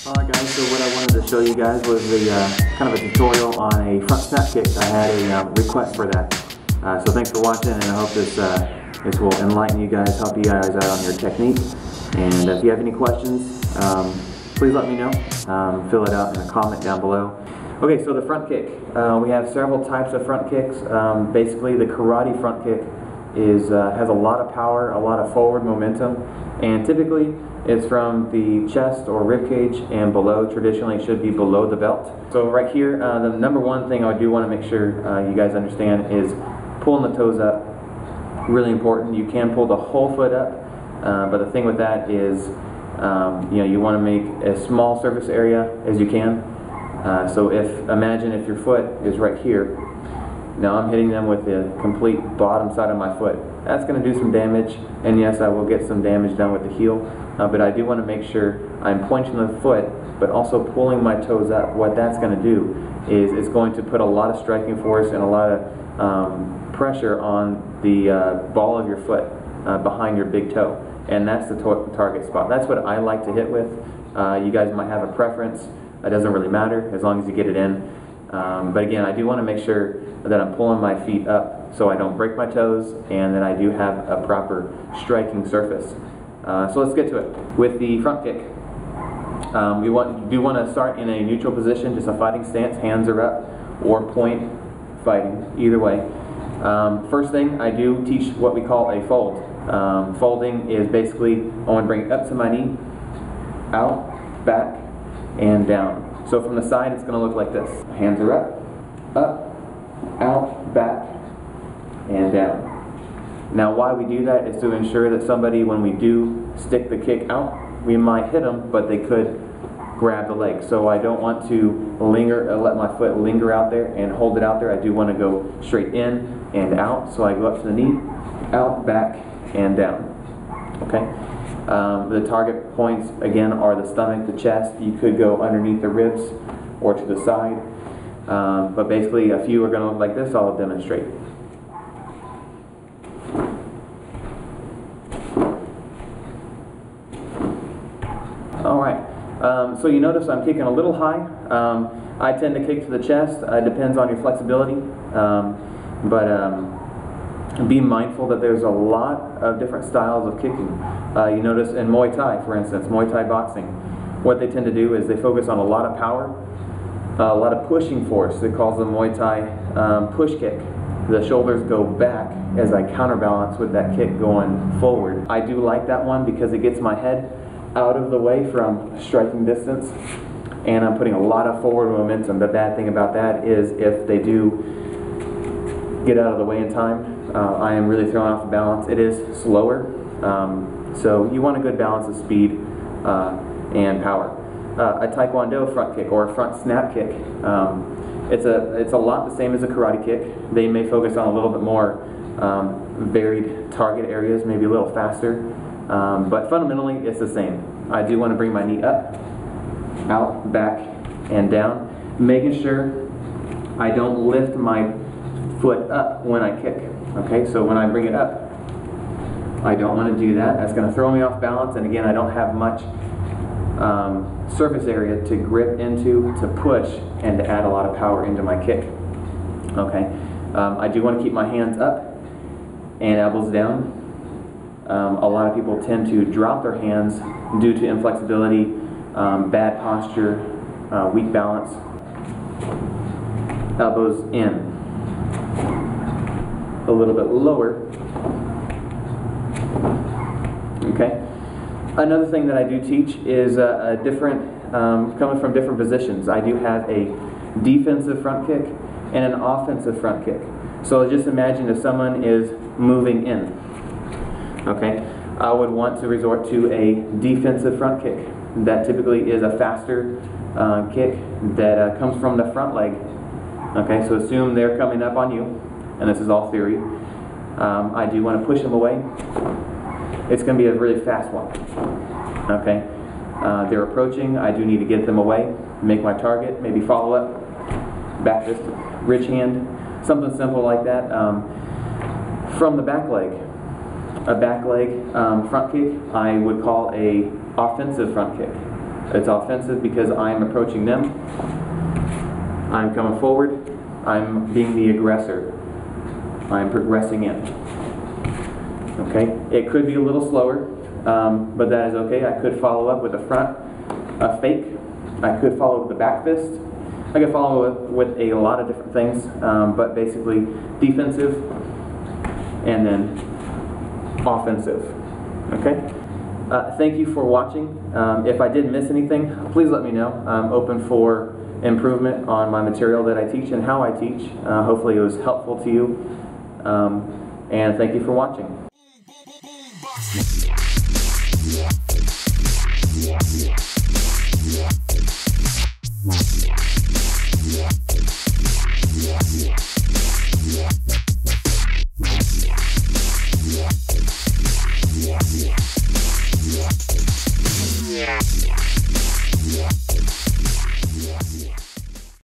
Alright guys, so what I wanted to show you guys was kind of a tutorial on a front snap kick. I had a request for that. So thanks for watching, and I hope this will enlighten you guys, help you guys out on your technique. And if you have any questions, please let me know. Fill it out in a comment down below. Okay, so the front kick. We have several types of front kicks. Basically, the karate front kick has a lot of power, a lot of forward momentum, and typically it's from the chest or rib cage and below. Traditionally, it should be below the belt. So right here, the number one thing I do want to make sure you guys understand is pulling the toes up. Really important. You can pull the whole foot up, but the thing with that is, you want to make as small surface area as you can. So imagine if your foot is right here. Now I'm hitting them with the complete bottom side of my foot. That's going to do some damage, and yes, I will get some damage done with the heel, but I do want to make sure I'm pointing the foot, but also pulling my toes up. What that's going to do is it's going to put a lot of striking force and a lot of pressure on the ball of your foot behind your big toe, and that's the target spot. That's what I like to hit with. You guys might have a preference. It doesn't really matter as long as you get it in. But again, I do want to make sure that I'm pulling my feet up so I don't break my toes, and that I do have a proper striking surface. So let's get to it. With the front kick, you do want to start in a neutral position, just a fighting stance. Hands are up or point fighting, either way. First thing, I do teach what we call a fold. Folding is basically, I want to bring it up to my knee, out, back, and down. So from the side, it's going to look like this. Hands are up, out, back, and down. Now why we do that is to ensure that somebody, when we do stick the kick out, we might hit them, but they could grab the leg. So I don't want to let my foot linger out there and hold it out there. I do want to go straight in and out. So I go up to the knee, out, back, and down. Okay. The target points, again, are the stomach, the chest. You could go underneath the ribs or to the side. But basically, a few are going to look like this. I'll demonstrate. Alright, so you notice I'm kicking a little high. I tend to kick to the chest. It depends on your flexibility. Be mindful that there's a lot of different styles of kicking. You notice in Muay Thai, for instance, Muay Thai boxing, what they tend to do is they focus on a lot of power, a lot of pushing force. They call the Muay Thai push kick. The shoulders go back as I counterbalance with that kick going forward. I do like that one because it gets my head out of the way from striking distance, and I'm putting a lot of forward momentum. The bad thing about that is if they do get out of the way in time, I am really throwing off the balance. It is slower, so you want a good balance of speed and power. A Tae Kwon Do front kick or a front snap kick, it's a lot the same as a karate kick. They may focus on a little bit more varied target areas, maybe a little faster, but fundamentally it's the same. I do want to bring my knee up, out, back, and down, making sure I don't lift my foot up when I kick. Okay, so when I bring it up, I don't want to do that. That's going to throw me off balance, and again, I don't have much surface area to grip into, to push, and to add a lot of power into my kick. Okay, I do want to keep my hands up and elbows down. A lot of people tend to drop their hands due to inflexibility, bad posture, weak balance. Elbows in. A little bit lower. Okay. Another thing that I do teach is coming from different positions. I do have a defensive front kick and an offensive front kick. So just imagine if someone is moving in. Okay, I would want to resort to a defensive front kick. That typically is a faster kick that comes from the front leg. Okay, so assume they're coming up on you, and this is all theory. I do want to push them away. It's going to be a really fast one. Okay, they're approaching. I do need to get them away, make my target, maybe follow up, back fist, ridge hand, something simple like that. From the back leg, a back leg front kick, I would call a offensive front kick. It's offensive because I'm approaching them. I'm coming forward. I'm being the aggressor. I'm progressing in. Okay? It could be a little slower, but that is okay. I could follow up with a fake. I could follow with the back fist. I could follow with a lot of different things, but basically defensive and then offensive. Okay? Thank you for watching. If I did miss anything, please let me know. I'm open for improvement on my material that I teach and how I teach. Hopefully it was helpful to you. And thank you for watching.